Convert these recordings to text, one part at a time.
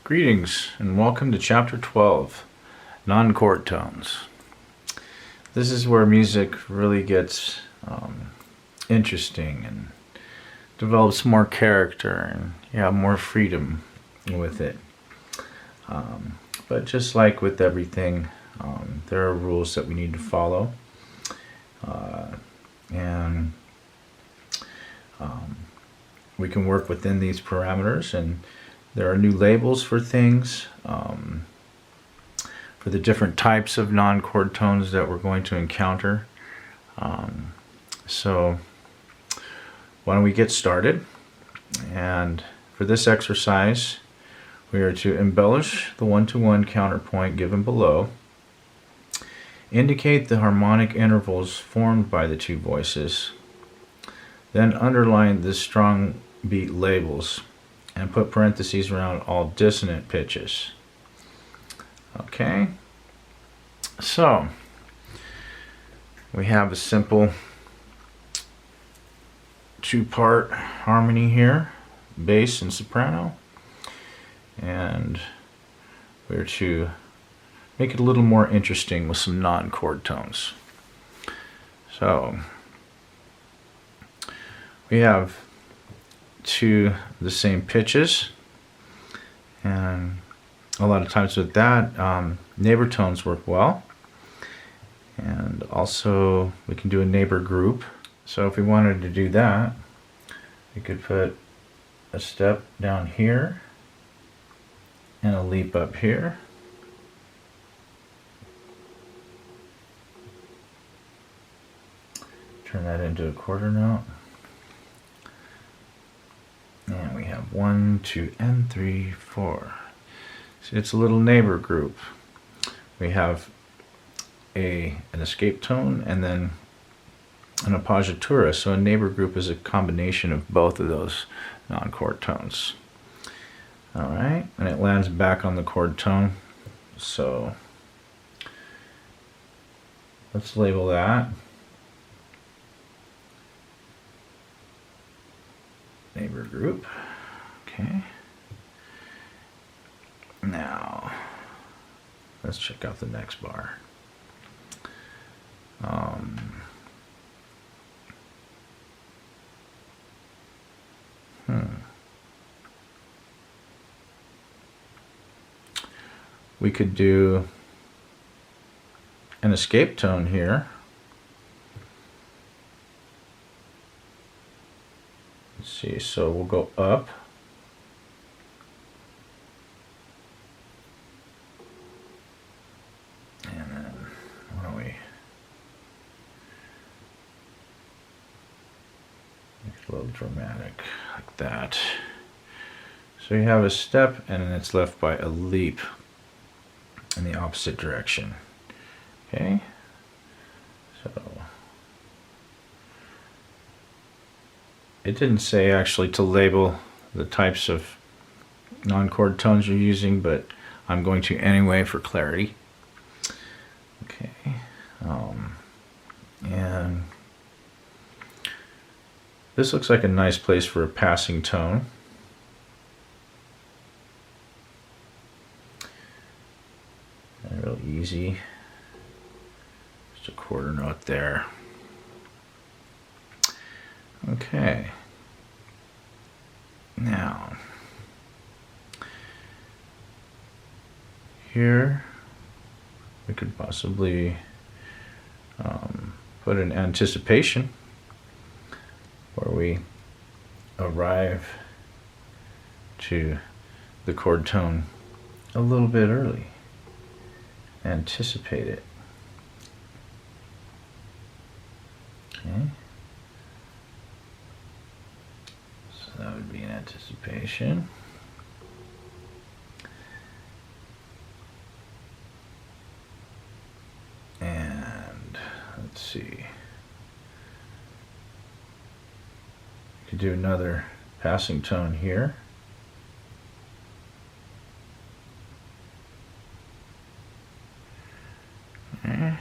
Greetings and welcome to Chapter 12, Non-Chord Tones. This is where music really gets interesting and develops more character and you have more freedom with it. But just like with everything, there are rules that we need to follow. And we can work within these parameters, and there are new labels for things, for the different types of non-chord tones that we're going to encounter. So why don't we get started? And for this exercise, we are to embellish the one-to-one counterpoint given below, indicate the harmonic intervals formed by the two voices, then underline the strong beat labels and put parentheses around all dissonant pitches. Okay, so we have a simple two-part harmony here, bass and soprano, and we're to make it a little more interesting with some non-chord tones. So we have to the same pitches, and a lot of times with that, neighbor tones work well, and also we can do a neighbor group. So if we wanted to do that, we could put a step down here and a leap up here, turn that into a quarter note. And we have 1, 2, and 3, 4. So it's a little neighbor group. We have an escape tone and then an appoggiatura. So a neighbor group is a combination of both of those non-chord tones. All right, and it lands back on the chord tone. So let's label that neighbor group. Okay. Now let's check out the next bar. We could do an escape tone here. Let's see, so we'll go up. And then, why don't we make it a little dramatic like that. So you have a step and then it's left by a leap in the opposite direction. Okay, so it didn't say actually to label the types of non-chord tones you're using, but I'm going to anyway for clarity. Okay, and this looks like a nice place for a passing tone. And real easy, just a quarter note there. Okay, now here we could possibly put an anticipation where we arrive to the chord tone a little bit early, anticipate it. Okay. That would be an anticipation. And let's see. We could do another passing tone here. Okay.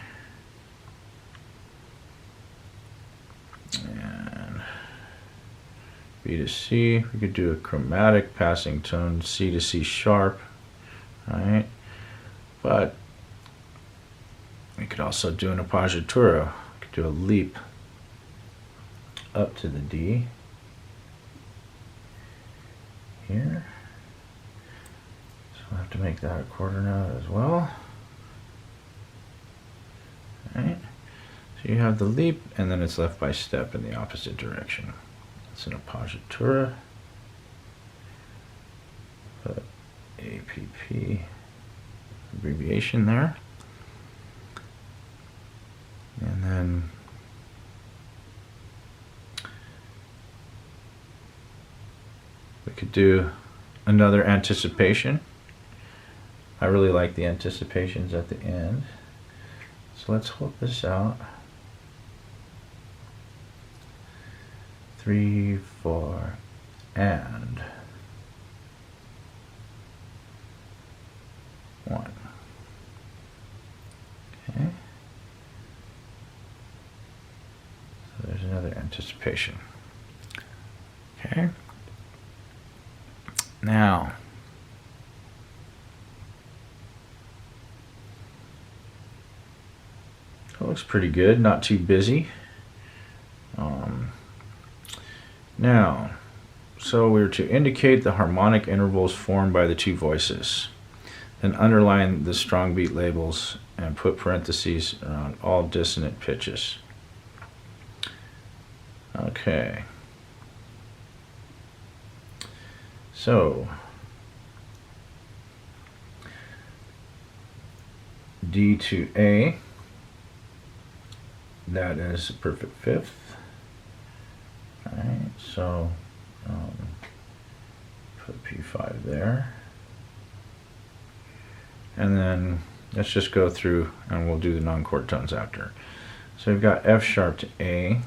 And B to C, we could do a chromatic passing tone, C to C sharp, right? But we could also do an appoggiatura. We could do a leap up to the D here. So we'll have to make that a quarter note as well. Right? So you have the leap, and then it's left by step in the opposite direction. It's an appoggiatura. Put APP abbreviation there. And then we could do another anticipation. I really like the anticipations at the end. So let's hold this out. 3, 4, and 1. Okay. So there's another anticipation. Okay. Now, it looks pretty good, not too busy. Now, so we're to indicate the harmonic intervals formed by the two voices. Then underline the strong beat labels and put parentheses around all dissonant pitches. Okay. So, D to A, that is a perfect fifth. Alright, so put P5 there. And then let's just go through and we'll do the non-chord tones after. So we've got F sharp to A.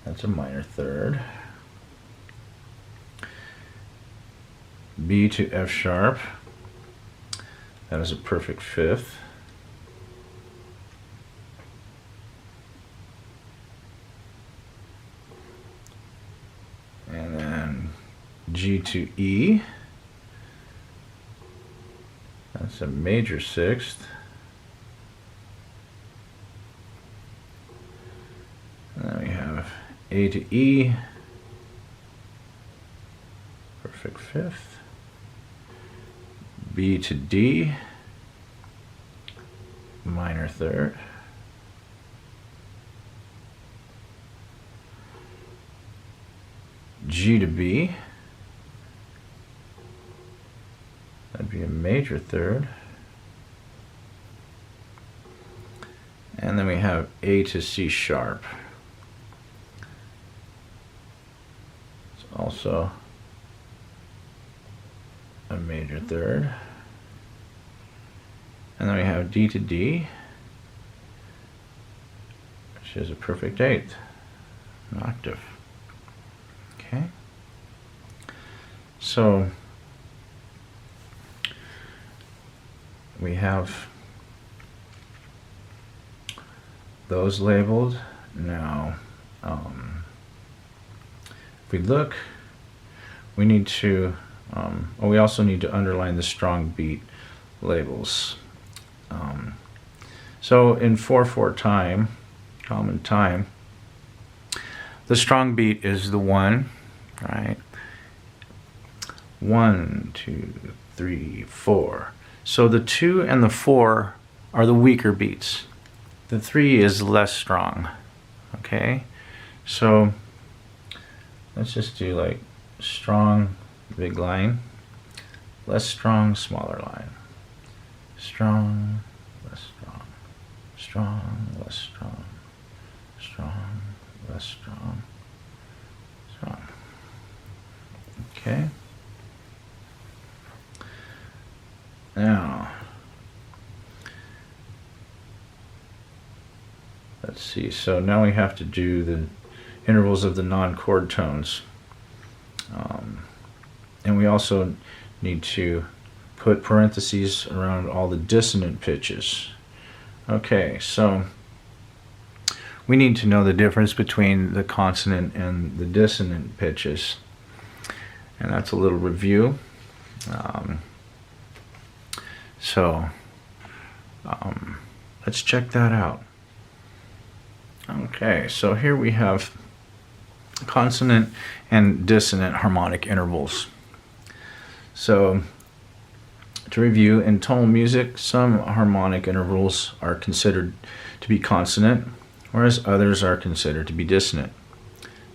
That's a minor third. B to F sharp. That is a perfect fifth. And then G to E. That's a major sixth. And then we have A to E. Perfect fifth. B to D. Minor third. G to B. That'd be a major third. And then we have A to C sharp. It's also a major third. And then we have D to D, which is a perfect eighth, an octave. Okay. So we have those labeled. Now, if we look, we need to, we also need to underline the strong beat labels. So in 4/4 time, common time, the strong beat is the 1, right? 1, 2, 3, 4. So the 2 and the 4 are the weaker beats. The 3 is less strong. Okay? So let's just do like strong, big line, less strong, smaller line. Strong, less strong. Strong, less strong. Strong, less strong. Strong. Okay? Now, let's see. So now we have to do the intervals of the non-chord tones. And we also need to put parentheses around all the dissonant pitches. Okay, so we need to know the difference between the consonant and the dissonant pitches. And that's a little review. So let's check that out. Okay, so here we have consonant and dissonant harmonic intervals. So to review, in tonal music, some harmonic intervals are considered to be consonant, whereas others are considered to be dissonant.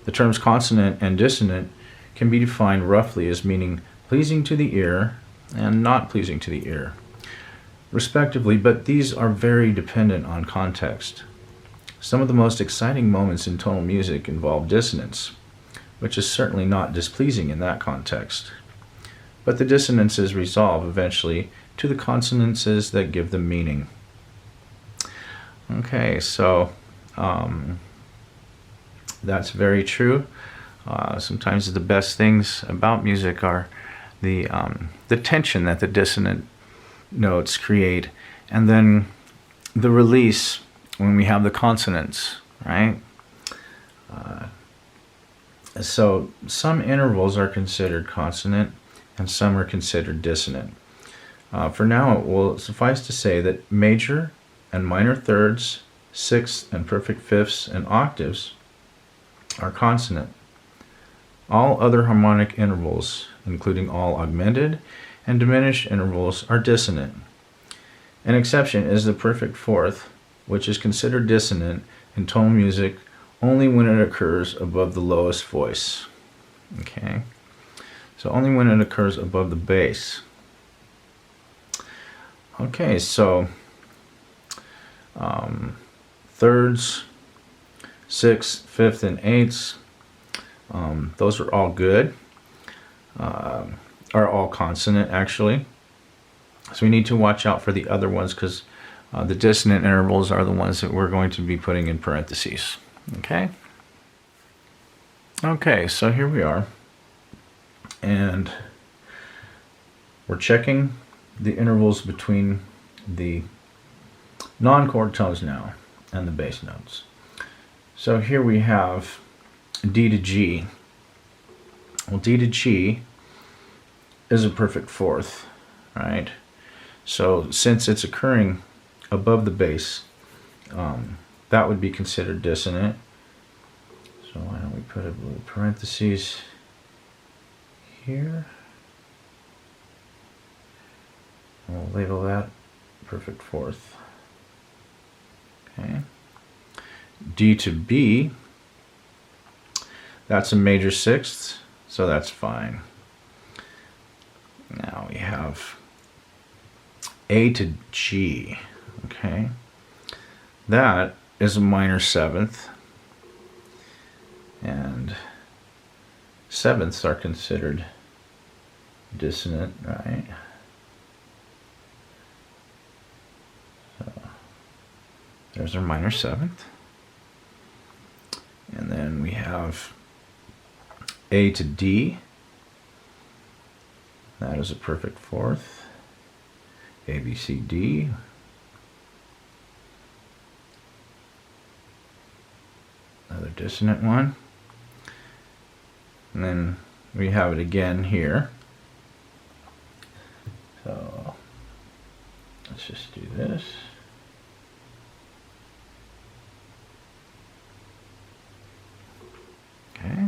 The terms consonant and dissonant can be defined roughly as meaning pleasing to the ear and not pleasing to the ear, respectively, but these are very dependent on context. Some of the most exciting moments in tonal music involve dissonance, which is certainly not displeasing in that context. But the dissonances resolve eventually to the consonances that give them meaning. Okay, so that's very true. Sometimes the best things about music are the tension that the dissonant notes create, and then the release when we have the consonants, right? So some intervals are considered consonant and some are considered dissonant. For now, it will suffice to say that major and minor thirds, sixths and perfect fifths, and octaves are consonant. All other harmonic intervals, including all augmented and diminished intervals, are dissonant. An exception is the perfect fourth, which is considered dissonant in tonal music only when it occurs above the lowest voice. Okay, so only when it occurs above the bass. Okay, so thirds, sixth, fifth, and eighths, those are all good, are all consonant actually. So we need to watch out for the other ones because the dissonant intervals are the ones that we're going to be putting in parentheses. Okay? Okay, so here we are. And we're checking the intervals between the non-chord tones now and the bass notes. So here we have D to G. Well, D to G is a perfect fourth, right? So since it's occurring above the bass, that would be considered dissonant. So why don't we put a little parentheses here. And we'll label that perfect fourth. Okay. D to B, that's a major sixth, so that's fine. Now we have A to G, okay? That is a minor seventh, and sevenths are considered dissonant, right? So there's our minor seventh. And then we have A to D. That is a perfect fourth. A, B, C, D. Another dissonant one. And then we have it again here. So let's just do this. Okay.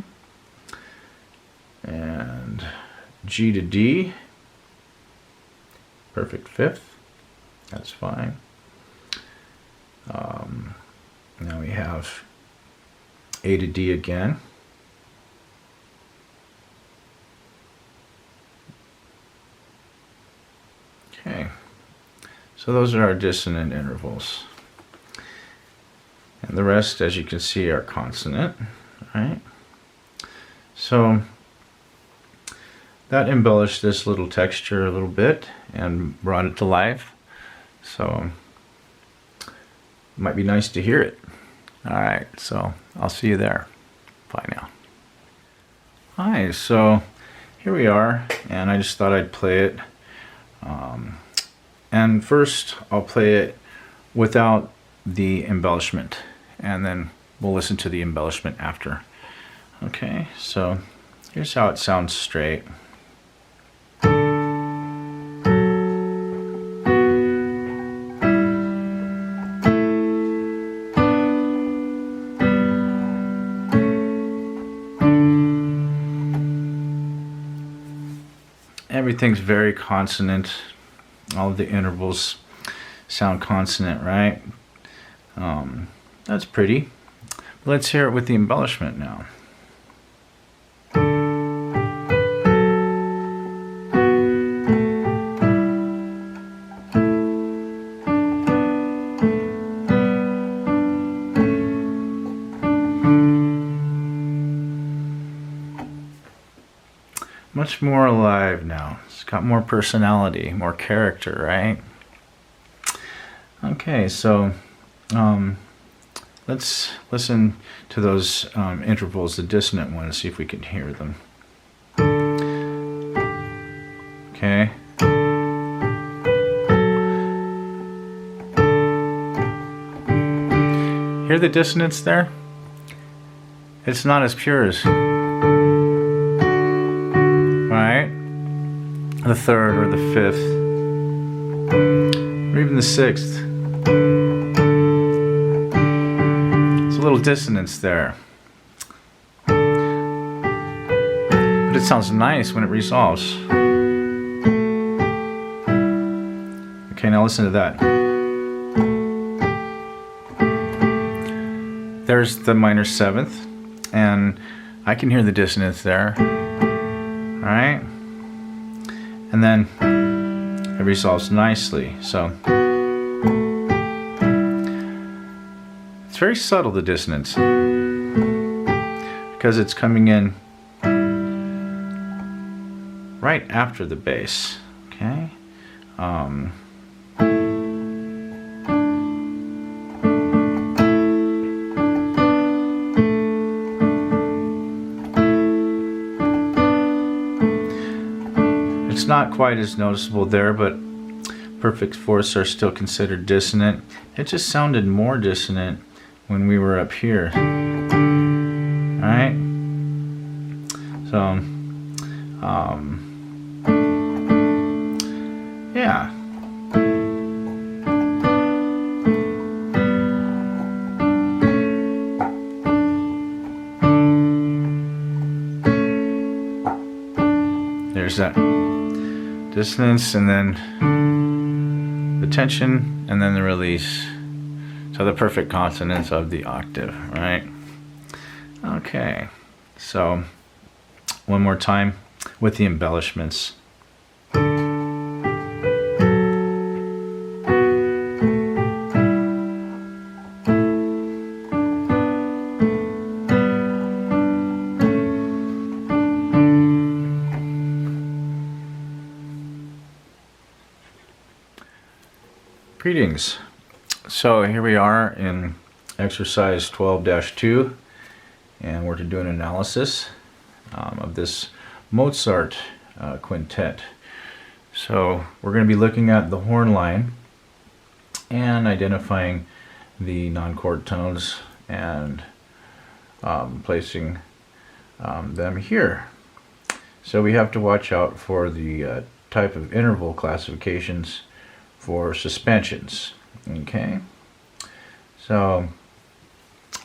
And G to D, perfect fifth, that's fine. Now we have A to D again. Okay, so those are our dissonant intervals. And the rest, as you can see, are consonant, right? So that embellished this little texture a little bit and brought it to life. So it might be nice to hear it. All right, so I'll see you there. Bye now. Hi, so here we are, and I just thought I'd play it. And first I'll play it without the embellishment, and then we'll listen to the embellishment after. Okay, so here's how it sounds straight. everything's very consonant. All of the intervals sound consonant, right? That's pretty. Let's hear it with the embellishment now. Much more alive now. It's got more personality, more character, right? Okay, so let's listen to those intervals, the dissonant ones, see if we can hear them. Okay. Hear the dissonance there? It's not as pure as, right? The third or the fifth, or even the sixth. There's a little dissonance there. But it sounds nice when it resolves. Okay, now listen to that. There's the minor seventh, and I can hear the dissonance there. Alright? And then it resolves nicely. So it's very subtle, the dissonance, because it's coming in right after the bass. Okay? It's not quite as noticeable there, but perfect fourths are still considered dissonant. It just sounded more dissonant when we were up here. Alright? So, yeah. There's that dissonance, and then the tension, and then the release. So the perfect consonance of the octave, right? Okay, so one more time with the embellishments. Greetings. So here we are in exercise 12-2, and we're to do an analysis of this Mozart quintet. So we're going to be looking at the horn line and identifying the non-chord tones and placing them here. So we have to watch out for the type of interval classifications for suspensions. Okay, so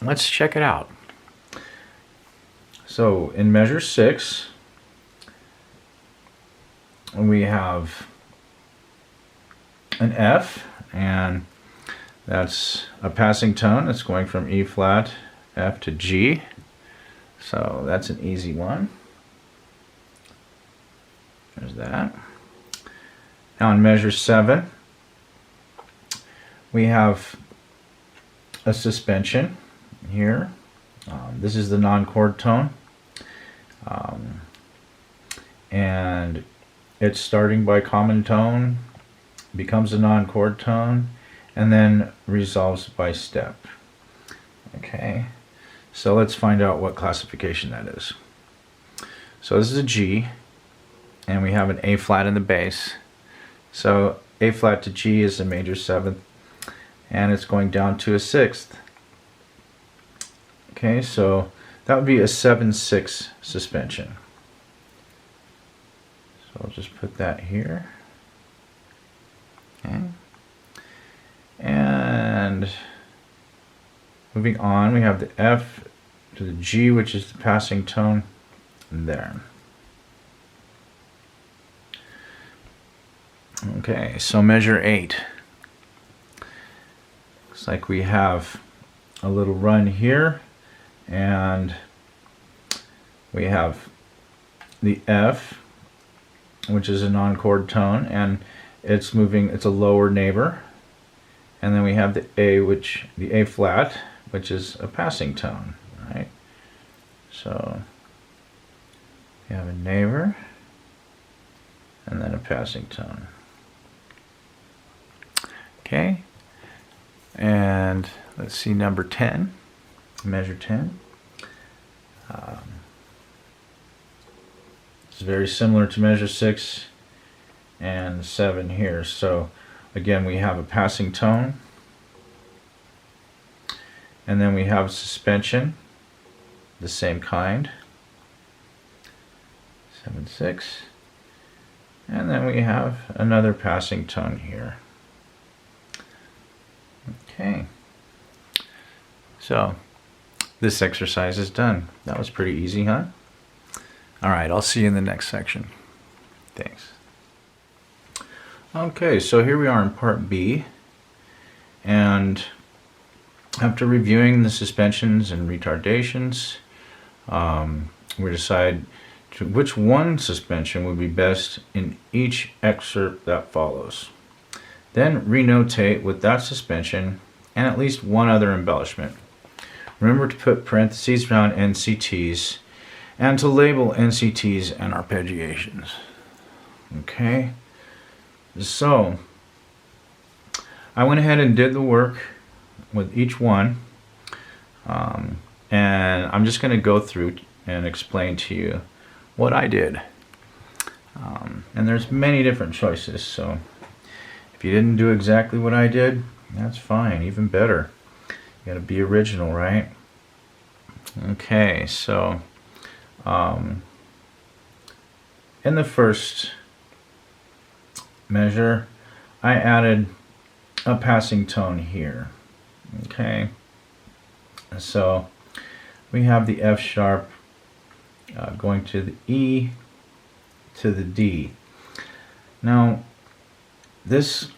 let's check it out. So in measure 6, we have an F, and that's a passing tone. It's going from E flat, F to G. So that's an easy one. There's that. Now in measure 7, we have a suspension here. This is the non-chord tone. And it's starting by common tone, becomes a non-chord tone, and then resolves by step. Okay, so let's find out what classification that is. So this is a G, and we have an A flat in the bass. So A flat to G is a major 7th, and it's going down to a 6th. Okay, so that would be a 7/6 suspension. So I'll just put that here. Okay. And moving on, we have the F to the G, which is the passing tone there. Okay, so measure 8. Looks like we have a little run here, and we have the F, which is a non-chord tone, and it's moving, it's a lower neighbor. And then we have the A, the A flat, which is a passing tone, right? So we have a neighbor and then a passing tone. Okay, and let's see number 10, measure 10. It's very similar to measure 6 and 7 here. So again, we have a passing tone, and then we have suspension, the same kind, 7, 6, and then we have another passing tone here. Okay, so this exercise is done. That was pretty easy, huh? All right, I'll see you in the next section. Thanks. Okay, so here we are in part B, and after reviewing the suspensions and retardations, we decide which one suspension would be best in each excerpt that follows. Then renotate with that suspension and at least one other embellishment. Remember to put parentheses around NCTs and to label NCTs and arpeggiations. Okay, so I went ahead and did the work with each one, and I'm just going to go through and explain to you what I did. And there's many different choices, so if you didn't do exactly what I did, that's fine, even better. You got to be original, right? Okay, so in the first measure, I added a passing tone here. Okay, so we have the F sharp going to the E to the D. Now, this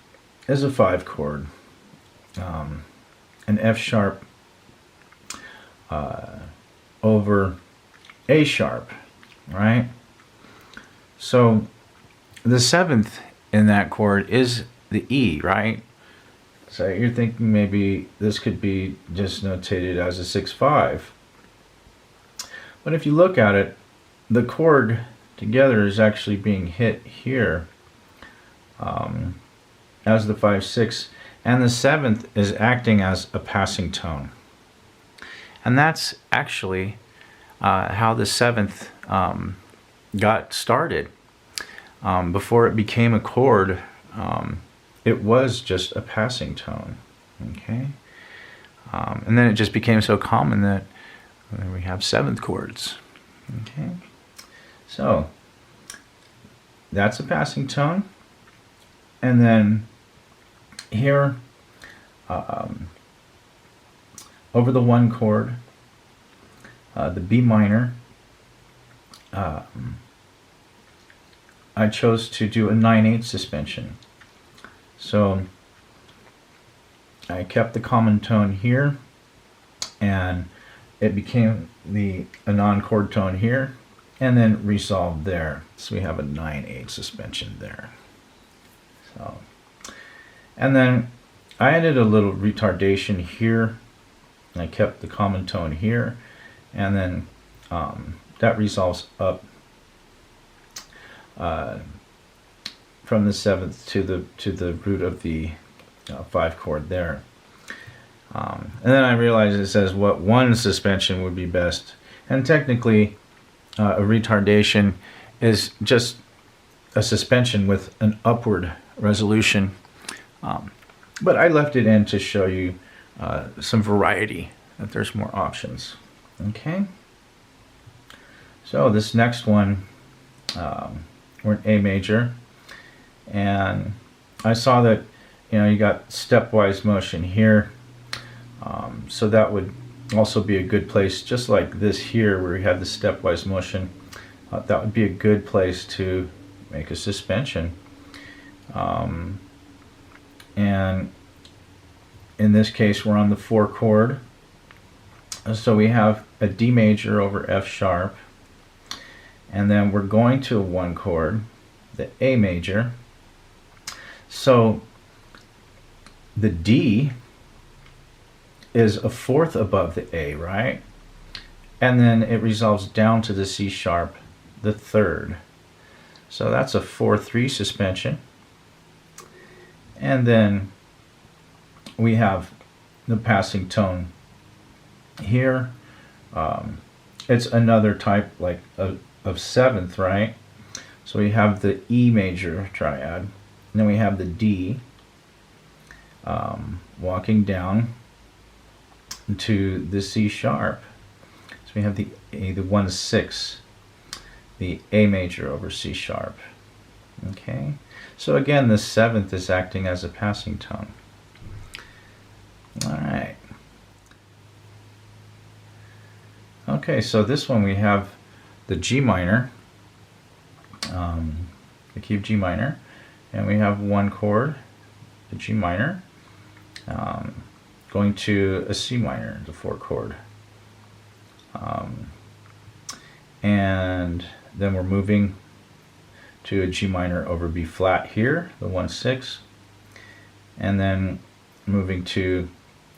is a 5 chord, an F sharp over A sharp, right? So the 7th in that chord is the E, right? So you're thinking maybe this could be just notated as a 6/5. But if you look at it, the chord together is actually being hit here as the 5/6, and the 7th is acting as a passing tone. And that's actually how the 7th got started. Before it became a chord, it was just a passing tone. Okay, and then it just became so common that we have 7th chords. Okay, so that's a passing tone, and then here over the 1 chord, the B minor, I chose to do a 9/8 suspension. So I kept the common tone here, and it became a non-chord tone here, and then resolved there. So we have a 9/8 suspension there. So, and then I added a little retardation here. I kept the common tone here, and then that resolves up from the 7th to the root of the 5 chord there. And then I realized it says what one suspension would be best, and technically a retardation is just a suspension with an upward resolution, but I left it in to show you some variety, that there's more options. Okay, so this next one, we're in A major, and I saw that you got stepwise motion here, so that would also be a good place, just like this here where we have the stepwise motion. That would be a good place to make a suspension. And in this case, we're on the 4 chord. So we have a D major over F sharp. And then we're going to a 1 chord, the A major. So the D is a 4th above the A, right? And then it resolves down to the C sharp, the 3rd. So that's a 4-3 suspension. And then we have the passing tone here. It's another type like of 7th, right? So we have the E major triad, and then we have the D walking down to the C sharp. So we have the 1-6, the A major over C sharp. Okay, so again, the 7th is acting as a passing tone. All right. Okay, so this one we have the G minor, the key of G minor, and we have 1 chord, the G minor, going to a C minor, the 4 chord. And then we're moving to a G minor over B flat here, the 1-6, and then moving to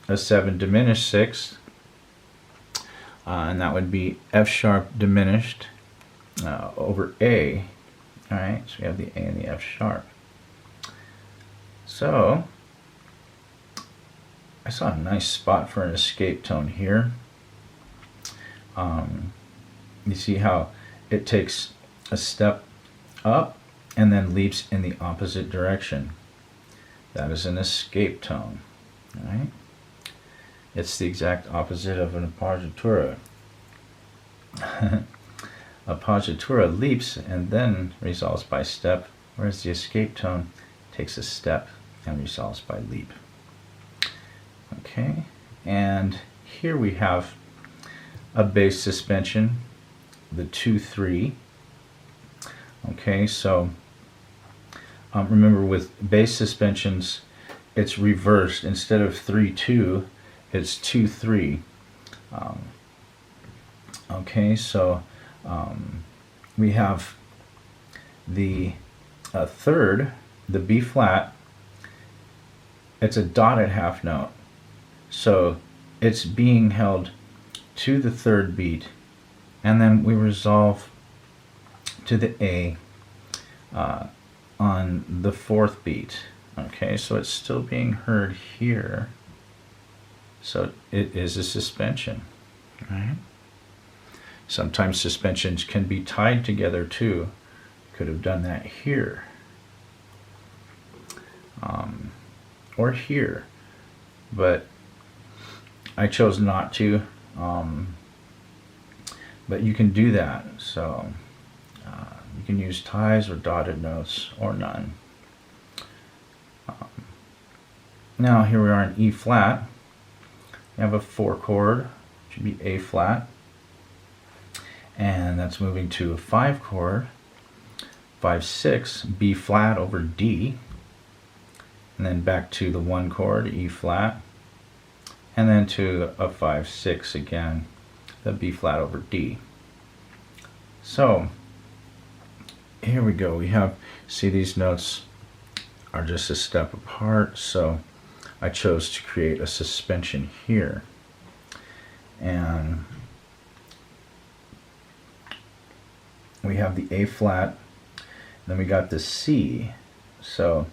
a 7 diminished 6, and that would be F sharp diminished over A. All right, so we have the A and the F sharp. So I saw a nice spot for an escape tone here. You see how it takes a step up and then leaps in the opposite direction. That is an escape tone. All right? It's the exact opposite of an appoggiatura. Appoggiatura leaps and then resolves by step, whereas the escape tone takes a step and resolves by leap. Okay, and here we have a bass suspension, the 2-3. Okay, so remember with bass suspensions, it's reversed. Instead of 3-2, it's 2-3. Okay, so we have the 3rd, the B flat. It's a dotted half note, so it's being held to the 3rd beat, and then we resolve to the A on the 4th beat. Okay, so it's still being heard here, so it is a suspension. Right? Sometimes suspensions can be tied together too. Could have done that here, or here, but I chose not to. But you can do that, so you can use ties or dotted notes or none. Now here we are in E flat. We have a 4 chord, should be A flat, and that's moving to a 5 chord, 5-6, B flat over D, and then back to the 1 chord, E flat, and then to a 5-6 again, the B flat over D. So here we go. We have, see, these notes are just a step apart, so I chose to create a suspension here. And we have the A flat, then we got the C. So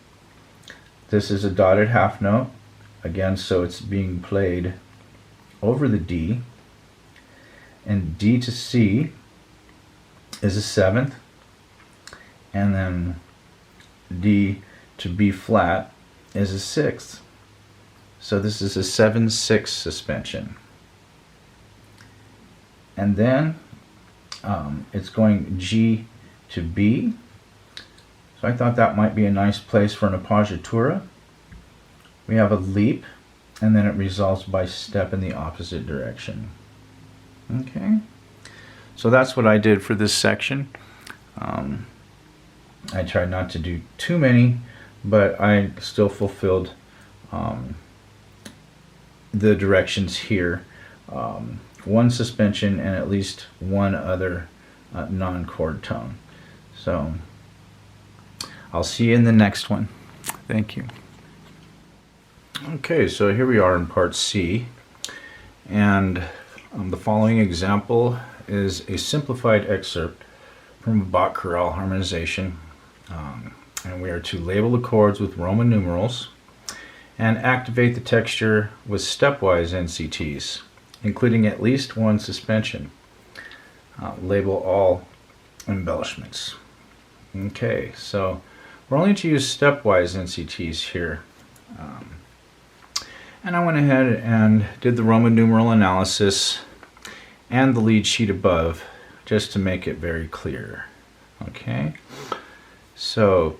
this is a dotted half note, again, so it's being played over the D. And D to C is a 7th, and then D to B flat is a 6th. So this is a 7-6 suspension. And then it's going G to B. So I thought that might be a nice place for an appoggiatura. We have a leap, and then it resolves by step in the opposite direction. Okay, so that's what I did for this section. I tried not to do too many but I still fulfilled the directions here. One suspension and at least one other non-chord tone. So I'll see you in the next one. Thank you. Okay, so here we are in part C, and the following example is a simplified excerpt from a Bach chorale harmonization, and we are to label the chords with Roman numerals and activate the texture with stepwise NCTs, including at least one suspension. Label all embellishments. Okay, so we're only to use stepwise NCTs here. And I went ahead and did the Roman numeral analysis and the lead sheet above just to make it very clear. Okay, so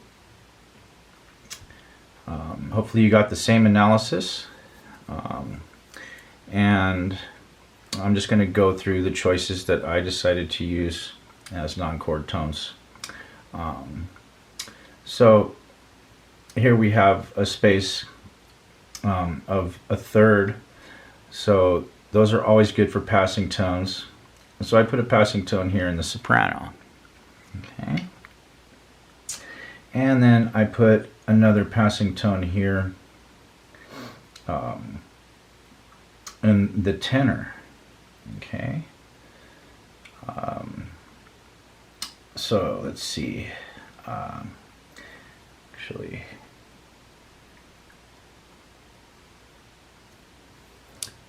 hopefully you got the same analysis, and I'm just going to go through the choices that I decided to use as non-chord tones. So here we have a space of a third, so those are always good for passing tones. So I put a passing tone here in the soprano. Okay, and then I put another passing tone here in the tenor. Okay, so let's see. Actually,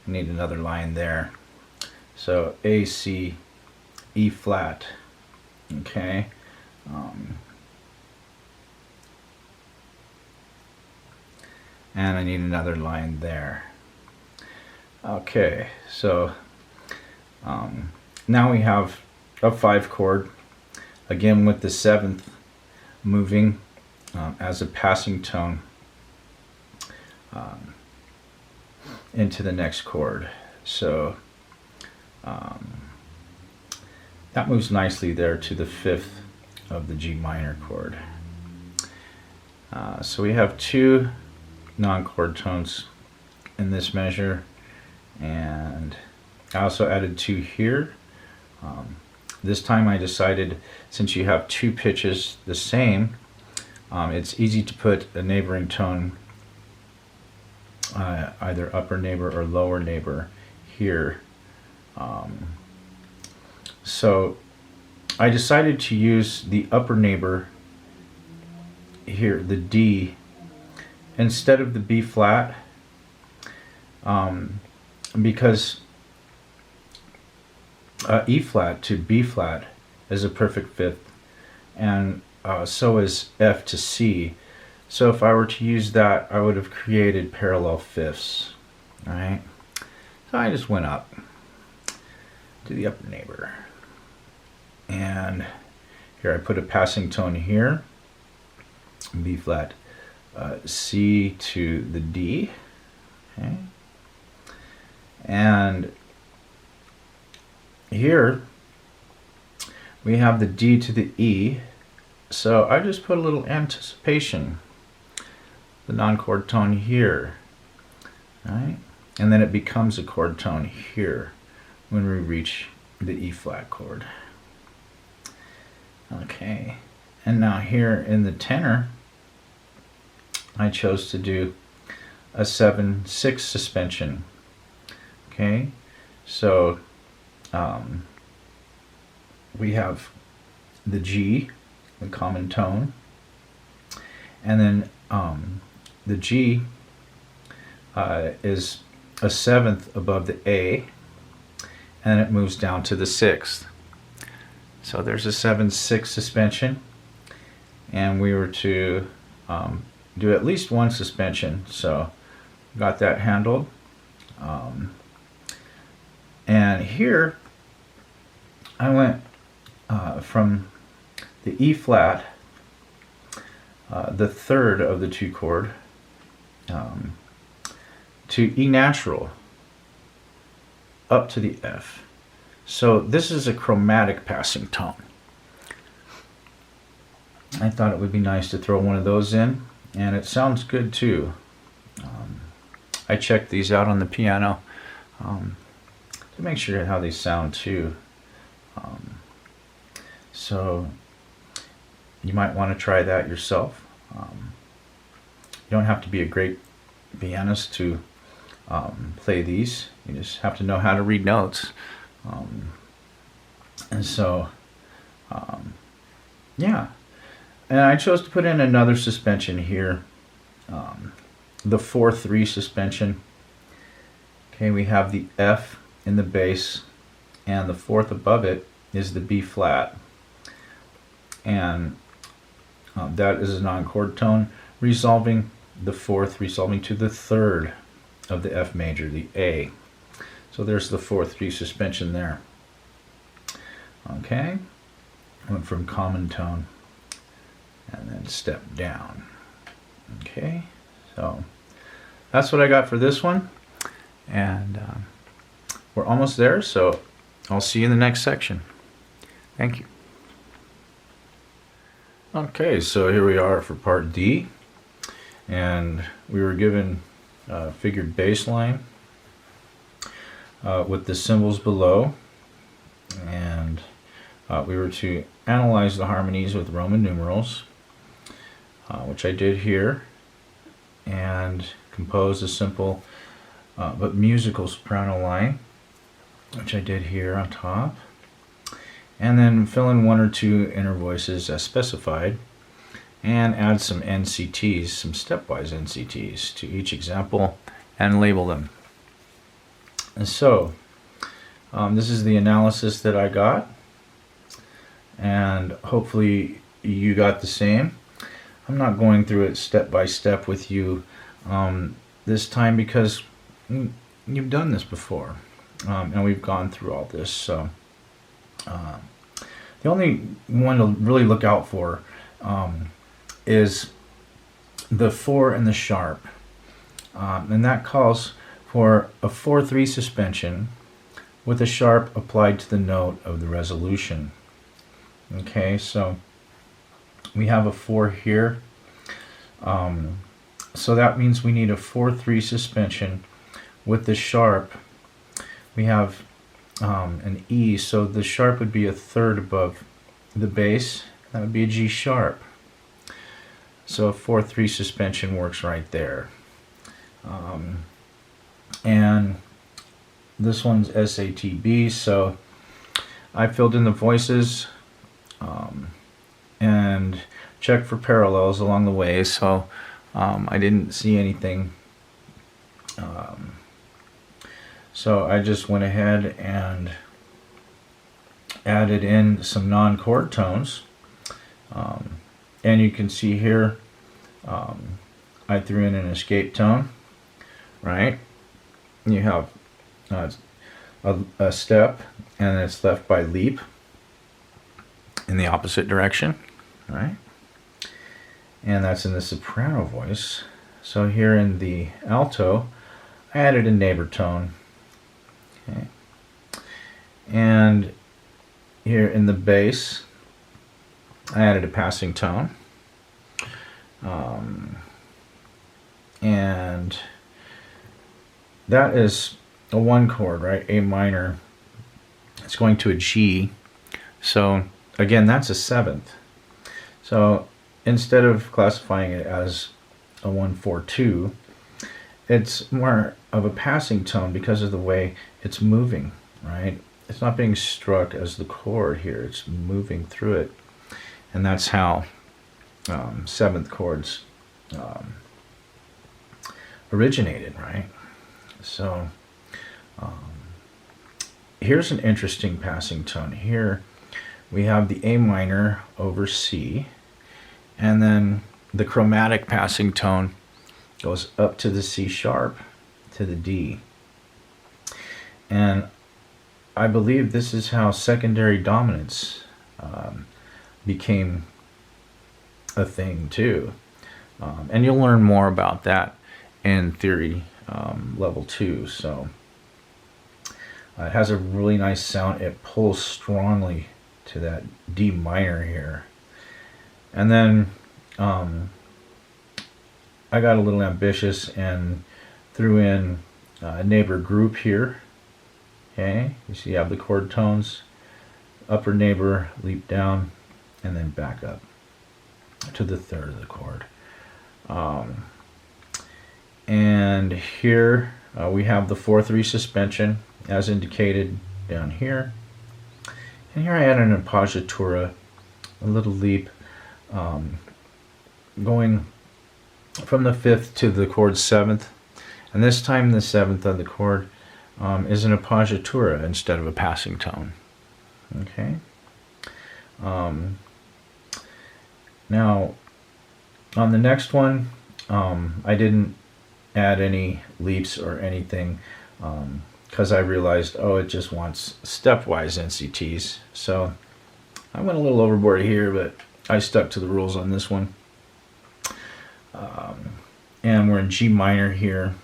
I need another line there. So A, C, E flat. Okay. And I need another line there. Okay, so now we have a 5 chord, again with the 7th moving as a passing tone into the next chord. So that moves nicely there to the 5th of the G minor chord. So we have 2 non-chord tones in this measure, and I also added 2 here. This time I decided, since you have 2 pitches the same, it's easy to put a neighboring tone, either upper neighbor or lower neighbor here. So I decided to use the upper neighbor here, the D, instead of the B flat, because E flat to B flat is a perfect 5th, and so is F to C. So if I were to use that, I would have created parallel 5ths. Alright, so I just went up to the upper neighbor, and here I put a passing tone here, B flat, C to the D. Okay, and here we have the D to the E, so I just put a little anticipation, the non-chord tone here, right? And then it becomes a chord tone here when we reach the E flat chord. Okay, and now here in the tenor, I chose to do a 7/6 suspension. Okay, so we have the G, the common tone, and then the G is a 7th above the A, and it moves down to the 6th. So there's a 7/6 suspension, and we were to do at least one suspension, so got that handled. And here I went from the E flat, the 3rd of the 2 chord, to E natural up to the F. So this is a chromatic passing tone. I thought it would be nice to throw one of those in, and it sounds good too. I checked these out on the piano to make sure how they sound too. So you might want to try that yourself. You don't have to be a great pianist to play these. You just have to know how to read notes. And so, yeah. And I chose to put in another suspension here, the 4-3 suspension. Okay, we have the F in the bass, and the fourth above it is the B flat. And that is a non-chord tone, resolving the fourth, resolving to the third of the F major, the A. So there's the 4-3 suspension there. Okay, went from common tone and then step down. Okay, so that's what I got for this one, and we're almost there, so I'll see you in the next section. Thank you. Okay, so here we are for part D, and we were given a figured bass line with the symbols below, and we were to analyze the harmonies with Roman numerals, which I did here, and compose a simple but musical soprano line, which I did here on top, and then fill in one or two inner voices as specified, and add some NCTs, some stepwise NCTs to each example, and label them. And so this is the analysis that I got, and hopefully you got the same. I'm not going through it step by step with you this time, because you've done this before, and we've gone through all this. So the only one to really look out for is the 4 and the sharp, and that calls for a 4-3 suspension with a sharp applied to the note of the resolution. Okay, so we have a 4 here, so that means we need a 4-3 suspension with the sharp. We have an E, so the sharp would be a third above the bass. That would be a G sharp. So a 4-3 suspension works right there. And this one's SATB, so I filled in the voices and checked for parallels along the way, so I didn't see anything. So I just went ahead and added in some non-chord tones. And you can see here, I threw in an escape tone, right? You have a step, and it's left by leap in the opposite direction, right? And that's in the soprano voice. So here in the alto, I added a neighbor tone. Okay. And here in the bass, I added a passing tone. And that is a 1 chord, right? A minor. It's going to a G. So again, that's a 7th. So instead of classifying it as a 1-4-2, it's more of a passing tone because of the way it's moving, right? It's not being struck as the chord here, it's moving through it. And that's how 7th chords originated, right? So here's an interesting passing tone. Here we have the A minor over C, and then the chromatic passing tone goes up to the C sharp to the D. And I believe this is how secondary dominance became a thing too. And you'll learn more about that in theory level 2. So it has a really nice sound. It pulls strongly to that D minor here. And then I got a little ambitious and threw in a neighbor group here. Okay, you see you have the chord tones, upper neighbor, leap down, and then back up to the third of the chord. And here we have the 4/3 suspension as indicated down here. And here I add an appoggiatura, a little leap, going from the 5th to the chord 7th. And this time the 7th of the chord is an appoggiatura instead of a passing tone. Okay. Now, on the next one, I didn't add any leaps or anything because I realized, oh, it just wants stepwise NCTs. So I went a little overboard here, but I stuck to the rules on this one. And we're in G minor here.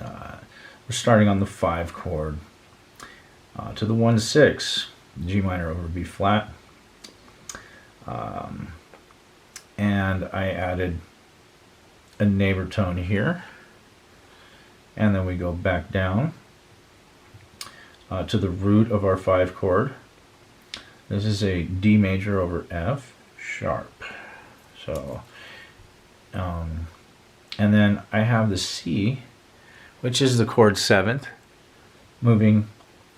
We're starting on the 5 chord to the 1/6, G minor over B flat. And I added a neighbor tone here. And then we go back down to the root of our 5 chord. This is a D major over F sharp. So, and then I have the C, which is the chord 7th, moving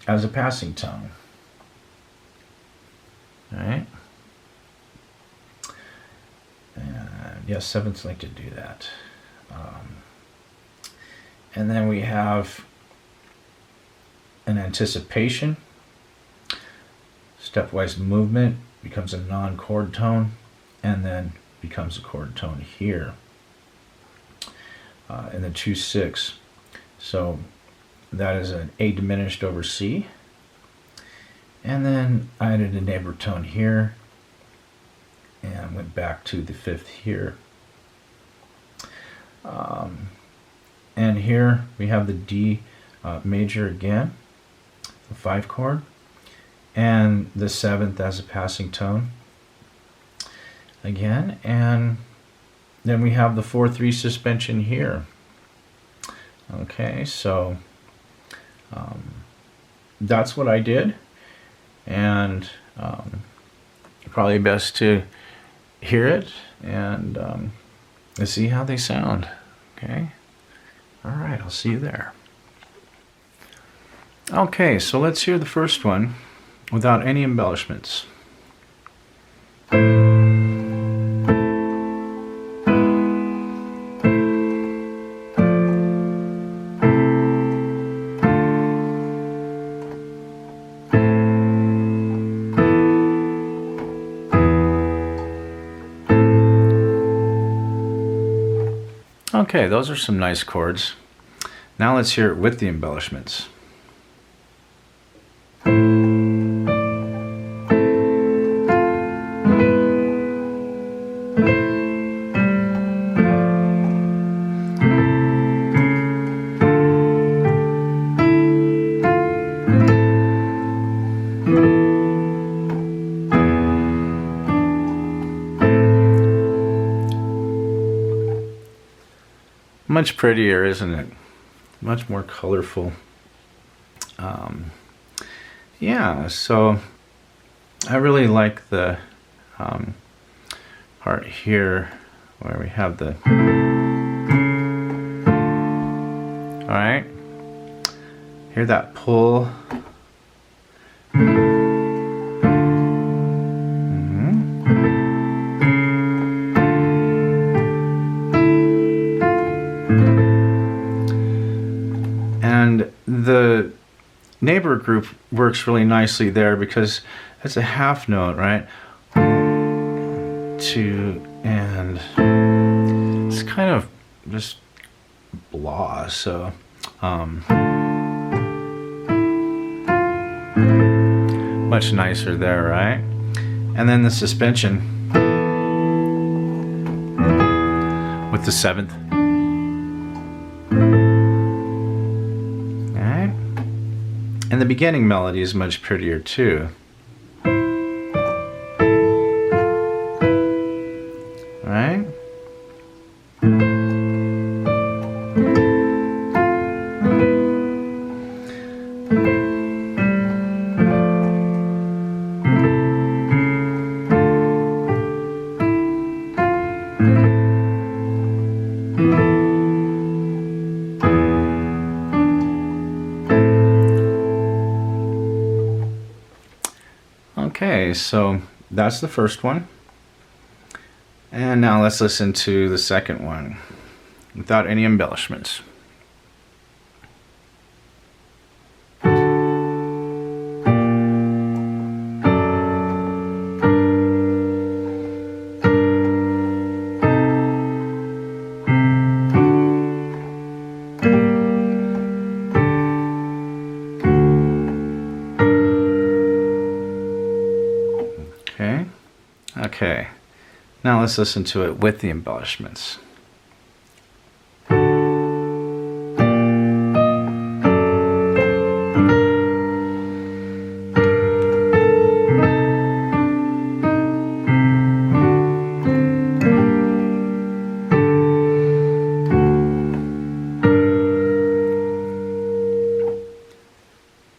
as a passing tone. All right. And yes, 7ths like to do that. And then we have an anticipation, stepwise movement, becomes a non-chord tone, and then becomes a chord tone here in the 2/6. So that is an A diminished over C. And then I added a neighbor tone here and went back to the 5th here. And here we have the D major again, the 5 chord, and the 7th as a passing tone again, and then we have the 4/3 suspension here. Okay, so that's what I did, and probably best to hear it and see how they sound. Okay. All right, I'll see you there. Okay, so let's hear the first one without any embellishments. Okay, those are some nice chords. Now let's hear it with the embellishments. Much prettier, isn't it? Much more colorful. Yeah, so I really like the part here where we have the. All right, hear that pull. And the neighbor group works really nicely there because it's a half note, right? 2, and it's kind of just blah, so much nicer there, right? And then the suspension with the 7th. And the beginning melody is much prettier too. Right? Okay, so that's the first one. And now let's listen to the second one without any embellishments. Okay, now let's listen to it with the embellishments.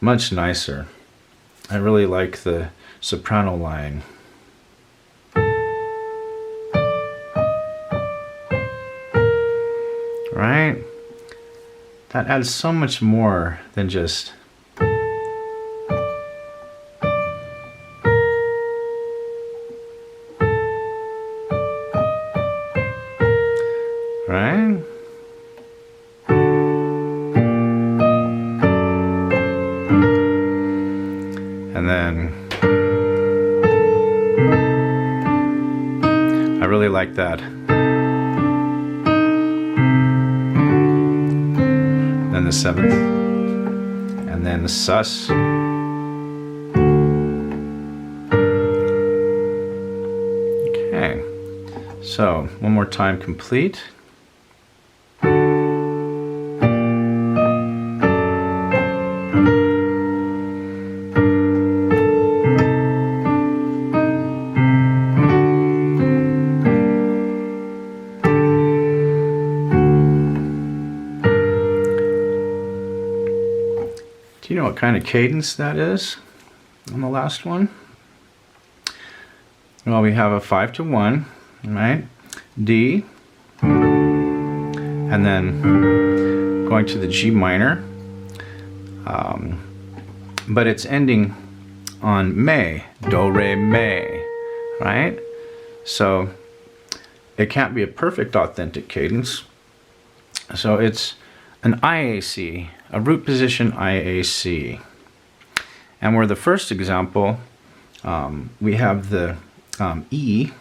Much nicer. I really like the soprano line. Right? That adds so much more than just right? And then I really like that. Then the seventh, and then the sus. Okay, so one more time complete. Do you know what kind of cadence that is on the last one? Well, we have a 5-1, right? D, and then going to the G minor, but it's ending on me, do, re, mi, right? So it can't be a perfect authentic cadence. So it's an IAC, a root position IAC. And where the first example, we have the E,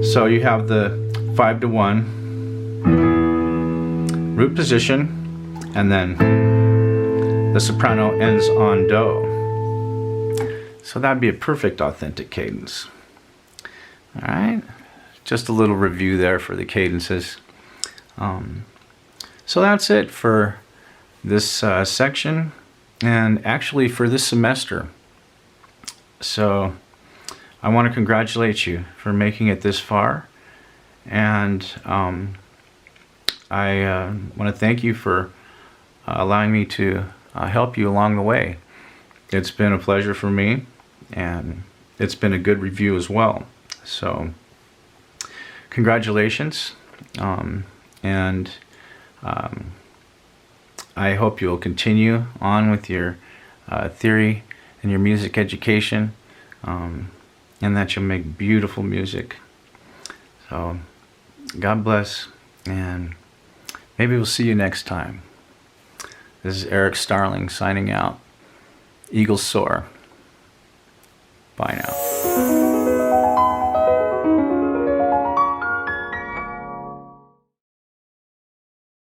so you have the 5-1 root position, and then the soprano ends on do. So that'd be a perfect authentic cadence. All right, just a little review there for the cadences. So that's it for this section, and actually for this semester. So I want to congratulate you for making it this far, and I want to thank you for allowing me to help you along the way. It's been a pleasure for me, and it's been a good review as well. So congratulations, and I hope you'll continue on with your theory and your music education, and that you'll make beautiful music. So God bless, and maybe we'll see you next time. This is Eric Starling signing out. Eagles soar. Bye now.